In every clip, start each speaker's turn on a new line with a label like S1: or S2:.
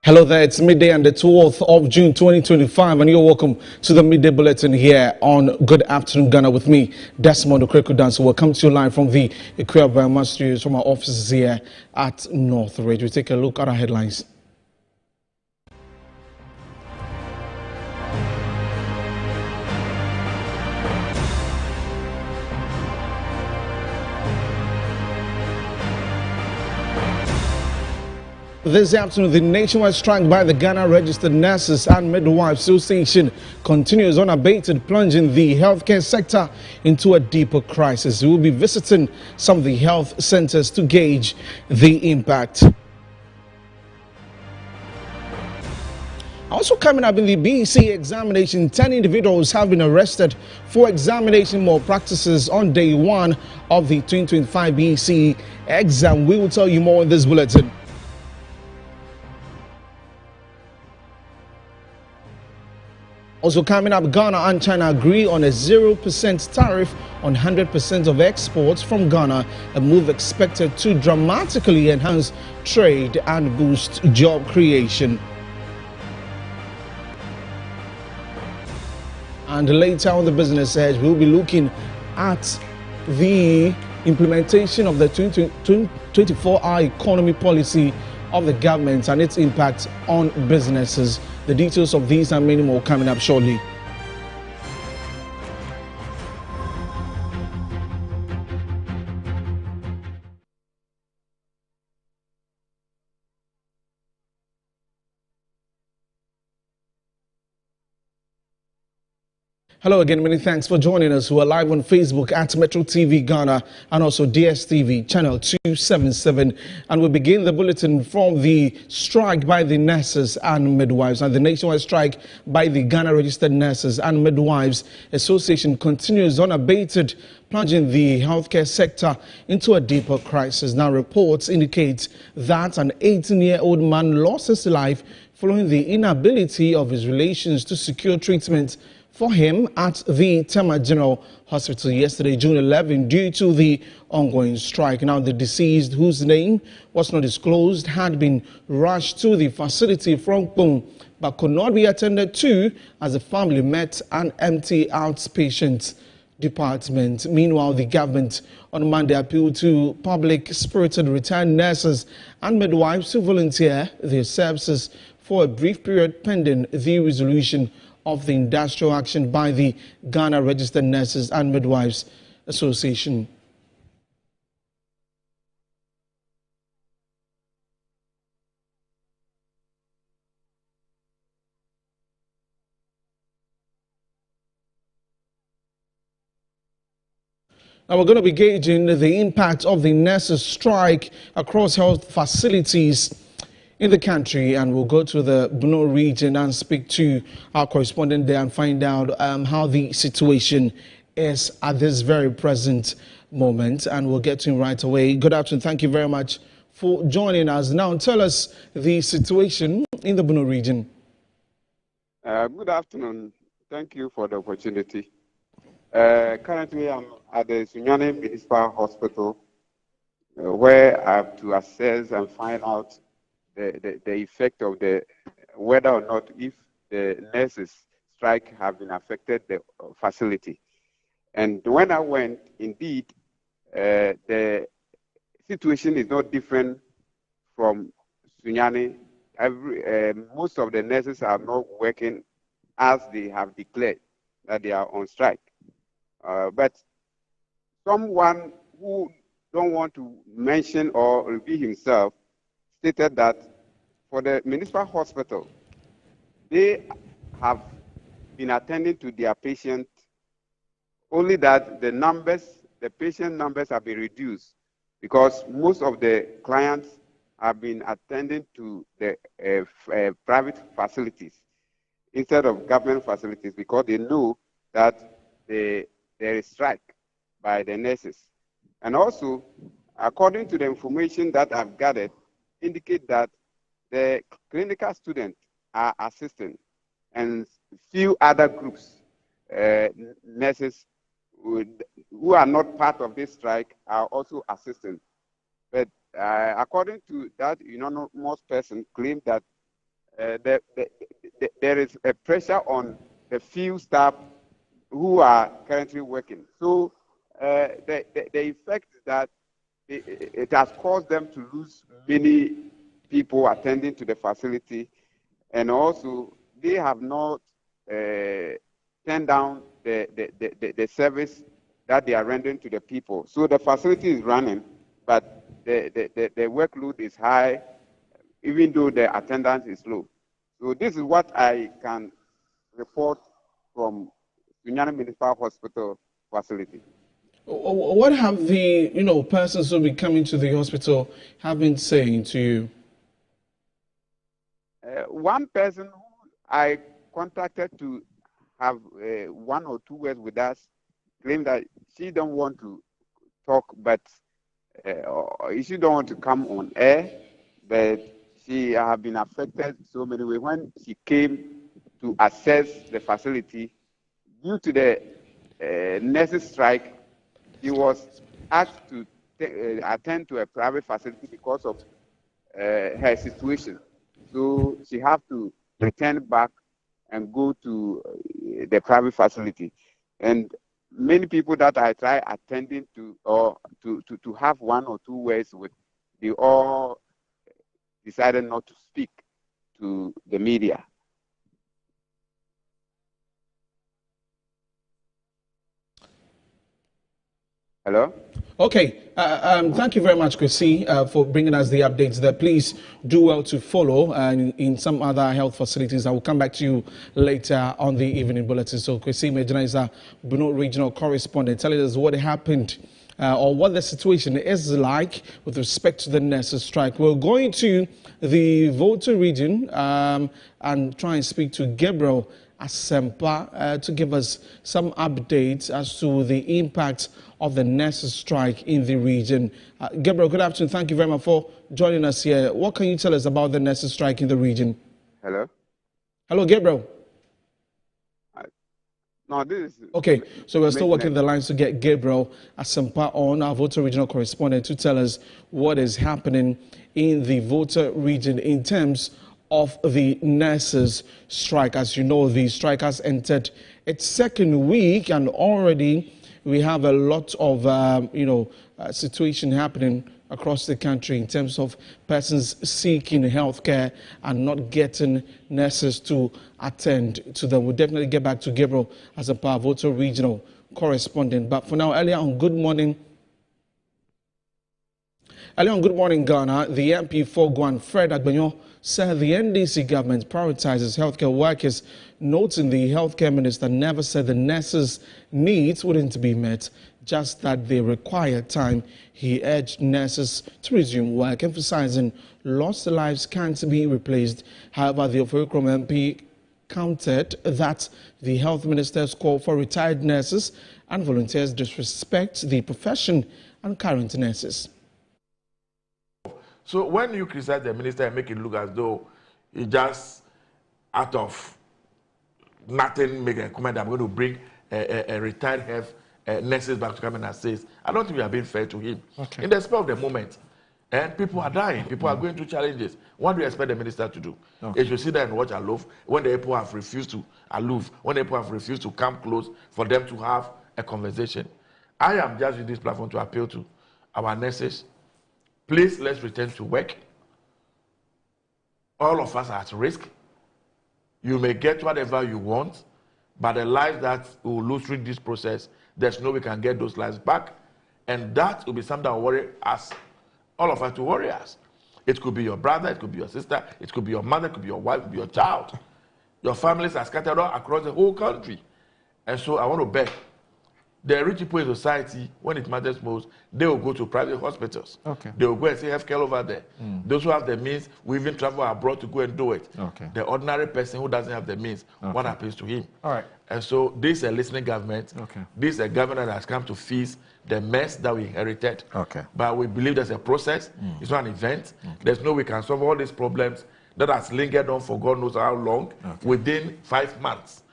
S1: Hello there, it's midday and the 12th of June 2025, and you're welcome to the Midday Bulletin here on Good Afternoon Ghana with me, Desmond Okreko Danso. Welcome to you live from the Equia Studios from our offices here at North Radio. We take a look at our headlines. This afternoon, the nationwide strike by the Ghana Registered Nurses and Midwives Association continues unabated, plunging the healthcare sector into a deeper crisis. We will be visiting some of the health centers to gauge the impact. Also coming up in the BEC examination, 10 individuals have been arrested for examination malpractices on day one of the 2025 BEC exam. We will tell you more in this bulletin. Also coming up, Ghana and China agree on a 0% tariff on 100% of exports from Ghana, a move expected to dramatically enhance trade and boost job creation. And later on the business edge, we'll be looking at the implementation of the 2024 economy policy of the government and its impact on businesses. The details of these and many more coming up shortly. Hello again, many thanks for joining us. We are live on Facebook at Metro TV Ghana and also DSTV channel 277. And we begin the bulletin from the strike by the nurses and midwives. And the nationwide strike by the Ghana Registered Nurses and Midwives Association continues unabated, plunging the healthcare sector into a deeper crisis. Now, reports indicate that an 18-year-old man lost his life following the inability of his relations to secure treatment for him at the Tema General Hospital yesterday, June 11, due to the ongoing strike. Now, the deceased, whose name was not disclosed, had been rushed to the facility from Kpong, but could not be attended to as the family met an empty outpatient department. Meanwhile, the government on Monday appealed to public-spirited retired nurses and midwives to volunteer their services for a brief period pending the resolution of the industrial action by the Ghana Registered Nurses and Midwives Association. Now we're going to be gauging the impact of the nurses' strike across health facilities in the country, and we'll go to the Bono region and speak to our correspondent there and find out how the situation is at this very present moment, and we'll get to him right away. Good afternoon. Thank you very much for joining us. Now tell us the situation in the Bono region.
S2: Good afternoon. Thank you for the opportunity. Currently, I'm at the Sunyani Municipal Hospital where I have to assess and find out the effect of whether or not if the nurses' strike have been affected the facility. And when I went, indeed, the situation is not different from Sunyani. Most of the nurses are not working as they have declared that they are on strike. But someone who don't want to mention or reveal himself stated that for the municipal hospital, they have been attending to their patients, only that the patient numbers have been reduced because most of the clients have been attending to the private facilities instead of government facilities because they know that there is strike by the nurses. And also, according to the information that I've gathered, indicate that the clinical students are assisting and few other groups, nurses who are not part of this strike are also assisting. But according to that anonymous person claimed that there is a pressure on the few staff who are currently working. So the effect is that it has caused them to lose many people attending to the facility, and also they have not turned down the service that they are rendering to the people. So the facility is running, but the workload is high, even though the attendance is low. So this is what I can report from Sunyani Municipal Hospital facility.
S1: What have the persons who be coming to the hospital have been saying to you?
S2: One person who I contacted to have 1 or 2 words with us claimed that she don't want to talk, but she don't want to come on air, but she have been affected so many ways. When she came to assess the facility, due to the nurses' strike, she was asked to attend to a private facility because of her situation. So she have to return back and go to the private facility. And many people that I try attending to or to have 1 or 2 words with, they all decided not to speak to the media. Hello?
S1: Okay, thank you very much, Chrissy, for bringing us the updates there. Please do well to follow in some other health facilities. I will come back to you later on the evening bulletin. So, Chrissy Medina is our Bruno regional correspondent, telling us what happened or what the situation is like with respect to the nurses' strike. We're going to the Volta region and try and speak to Gabriel Asempa to give us some updates as to the impact of the nurses' strike in the region. Gabriel, good afternoon. Thank you very much for joining us here. What can you tell us about the nurses' strike in the region?
S2: Hello?
S1: Hello, Gabriel.
S2: No, this is...
S1: Okay, so we're still working the lines to get Gabriel Asempa on, our Volta regional correspondent, to tell us what is happening in the Volta region in terms of the nurses' strike. As you know, the strike has entered its 2nd week, and already we have a lot of, situation happening across the country in terms of persons seeking healthcare and not getting nurses to attend to them. We'll definitely get back to Gabriel as a Volta regional correspondent. But for now, earlier on Good Morning Ghana, the MP for Guan, Fred Agbenyo, said the NDC government prioritizes healthcare workers, noting the healthcare minister never said the nurses' needs wouldn't be met, just that they require time. He urged nurses to resume work, emphasizing lost lives can't be replaced. However, the Oforikrom MP countered that the health minister's call for retired nurses and volunteers disrespect the profession and current nurses.
S3: So when you criticize the minister and make it look as though he just out of nothing make a comment, I'm going to bring a retired health nurses back to come and assist, I don't think we are being fair to him. Okay. In the spur of the moment, and people are dying, people are going through challenges. What do you expect the minister to do? Okay. If you sit there and watch aloof, when the people have refused to aloof, when the people have refused to come close for them to have a conversation. I am just using this platform to appeal to our nurses. Please, let's return to work. All of us are at risk. You may get whatever you want, but the lives that we will lose through this process, there's no way we can get those lives back. And that will be something that will worry us, all of us to worry us. It could be your brother, it could be your sister, it could be your mother, it could be your wife, it could be your child. Your families are scattered all across the whole country. And so I want to beg, the rich people in society, when it matters most, they will go to private hospitals. Okay. They will go and see healthcare over there. Those who have the means will even travel abroad to go and do it. Okay. The ordinary person who doesn't have the means, what happens to him? All right. And so this is a listening government. Okay. This is a government that has come to fix the mess that we inherited. Okay. But we believe there's a process. It's not an event. Okay. There's no way we can solve all these problems that has lingered on for God knows how long within 5 months.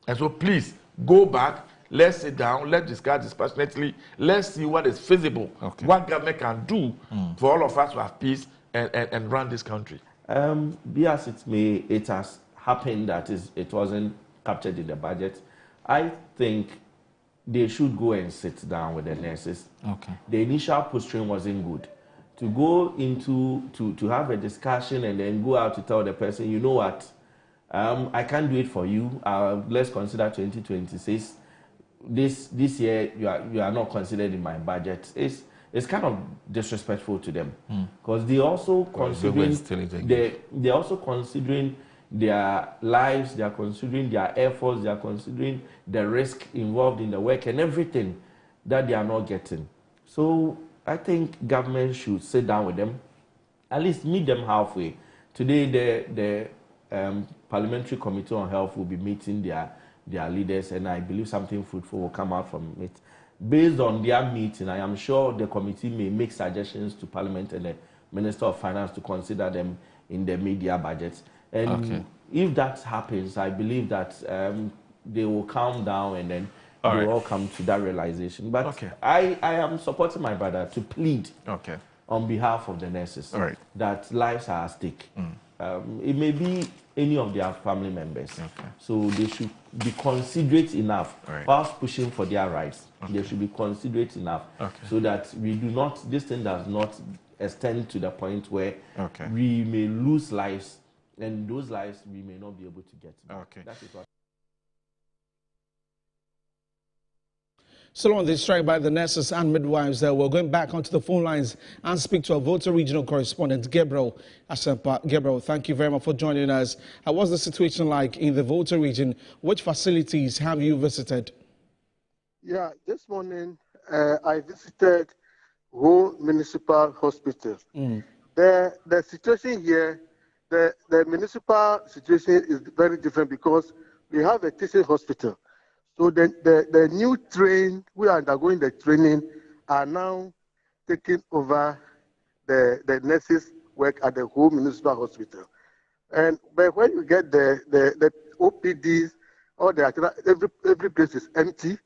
S3: And so please go back. Let's sit down, let's discuss dispassionately, let's see what is feasible, what government can do for all of us to have peace and run this country.
S4: Be as it may, it has happened that it wasn't captured in the budget. I think they should go and sit down with the nurses.
S5: Okay.
S4: The initial posturing wasn't good. To go into to have a discussion and then go out to tell the person, you know what, I can't do it for you. Let's consider 2026. This year you are not considered in my budget. It's kind of disrespectful to them because they also they're also considering their lives, they are considering their efforts, they are considering the risk involved in the work and everything that they are not getting. So I think government should sit down with them, at least meet them halfway. Today, the Parliamentary Committee on Health will be meeting their leaders, and I believe something fruitful will come out from it. Based on their meeting, I am sure the committee may make suggestions to Parliament and the Minister of Finance to consider them in the media budget. And if that happens, I believe that they will calm down and then they will all come to that realization. But I am supporting my brother to plead on behalf of the nurses that lives are at stake. It may be any of their family members. So they should be considerate enough whilst pushing for their rights. They should be considerate enough so that this thing does not extend to the point where we may lose lives, and those lives we may not be able to get. That is what.
S1: Still on the strike by the nurses and midwives, we're going back onto the phone lines and speak to our Volta regional correspondent, Gabriel Asempa. Gabriel, thank you very much for joining us. What's the situation like in the Volta region? Which facilities have you visited?
S6: Yeah, this morning I visited Ho Municipal Hospital. The situation here, the municipal situation is very different because we have a teaching hospital. So the new train, we are undergoing the training, are now taking over the nurses' work at the Ho Municipal Hospital. But when you get the OPDs, or every place is empty,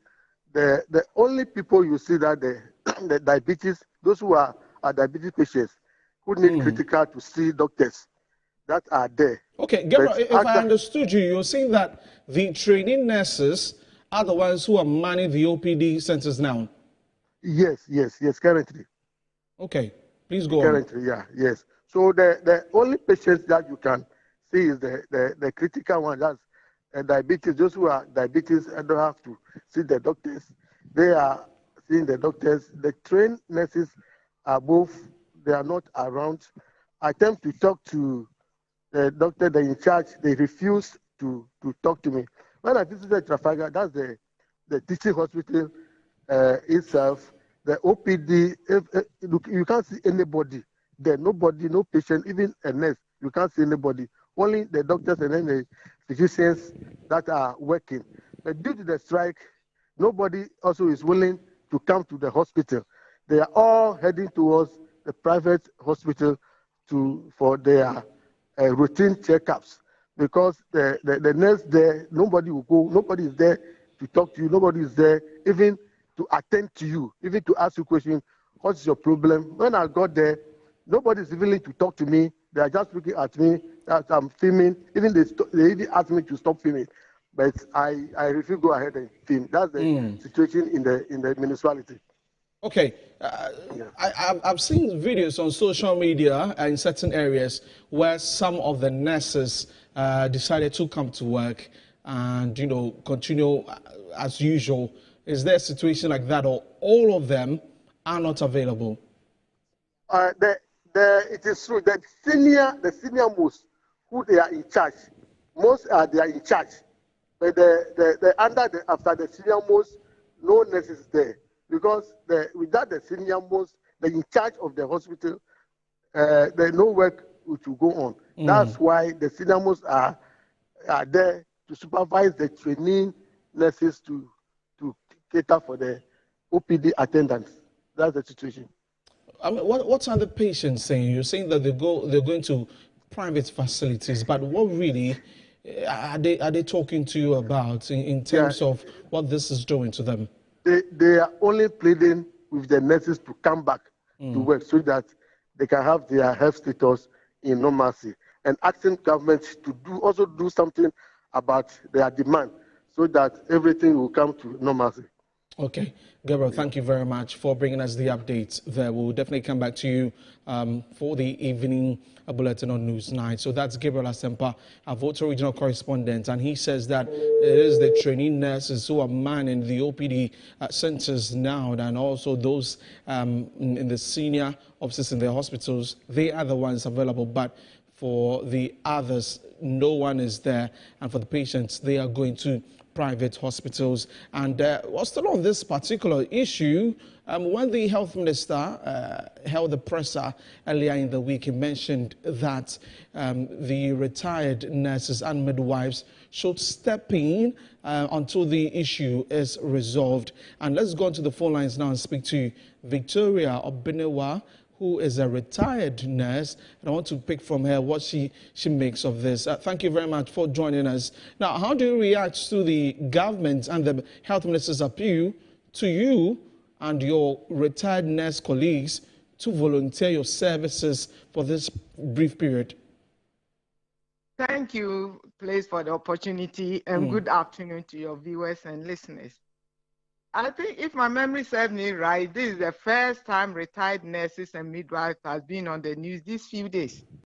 S6: the only people you see that the diabetes, those who are diabetes patients, who need critical to see doctors, that are there.
S1: Okay, Gabriel, if I understood you, you're saying that the training nurses are the ones who are manning the OPD centers now?
S6: Yes, currently.
S1: Okay, please go
S6: currently,
S1: on.
S6: Yes. So the only patients that you can see is the critical one, that's diabetes. Those who are diabetes and don't have to see the doctors, they are seeing the doctors. The trained nurses are both, they are not around. I attempt to talk to the doctor, the in charge, they refuse to talk to me. When I visited Trafalgar, that's the teaching hospital itself, the OPD, you can't see anybody there, nobody, no patient, even a nurse, you can't see anybody. Only the doctors and then the physicians that are working. But due to the strike, nobody also is willing to come to the hospital. They are all heading towards the private hospital for their routine checkups. Because the nurse there, nobody will go, nobody is there to talk to you, nobody is there even to attend to you, even to ask you questions, what's your problem? When I got there, nobody is willing to talk to me. They are just looking at me as I'm filming. Even they even asked me to stop filming, but I refuse to go ahead and film. That's the situation in the municipality.
S1: Okay, I've seen videos on social media in certain areas where some of the nurses decided to come to work and continue as usual. Is there a situation like that, or all of them are not available?
S6: It is true that the senior most who they are in charge, they are in charge, but after the senior most, no nurse is there. Because without the senior most, the in charge of the hospital, there's no work to go on. That's why the senior most are there to supervise the training nurses to cater for the OPD attendants. That's the situation.
S1: I mean, what are the patients saying? You're saying that they're going to private facilities, but what really are they talking to you about in terms of what this is doing to them?
S6: They are only pleading with the nurses to come back to work so that they can have their health status in normalcy. and asking government to also do something about their demand so that everything will come to normalcy.
S1: Okay, Gabriel, thank you very much for bringing us the updates there. We'll definitely come back to you for the evening bulletin on Newsnight. So that's Gabriel Asempa, our Volta regional correspondent, and he says that it is the trainee nurses who are manning the OPD centers now, and also those in the senior offices in the hospitals. They are the ones available, but for the others, no one is there, and for the patients, they are going to private hospitals. And still on this particular issue, when the health minister held the presser earlier in the week, he mentioned that the retired nurses and midwives should step in until the issue is resolved. And let's go on to the phone lines now and speak to Victoria Obinewa, who is a retired nurse, and I want to pick from her what she makes of this. Thank you very much for joining us. Now, how do you react to the government and the health minister's appeal to you and your retired nurse colleagues to volunteer your services for this brief period?
S5: Thank you, please, for the opportunity, and good afternoon to your viewers and listeners. I think if my memory serves me right, this is the first time retired nurses and midwives has been on the news these few days.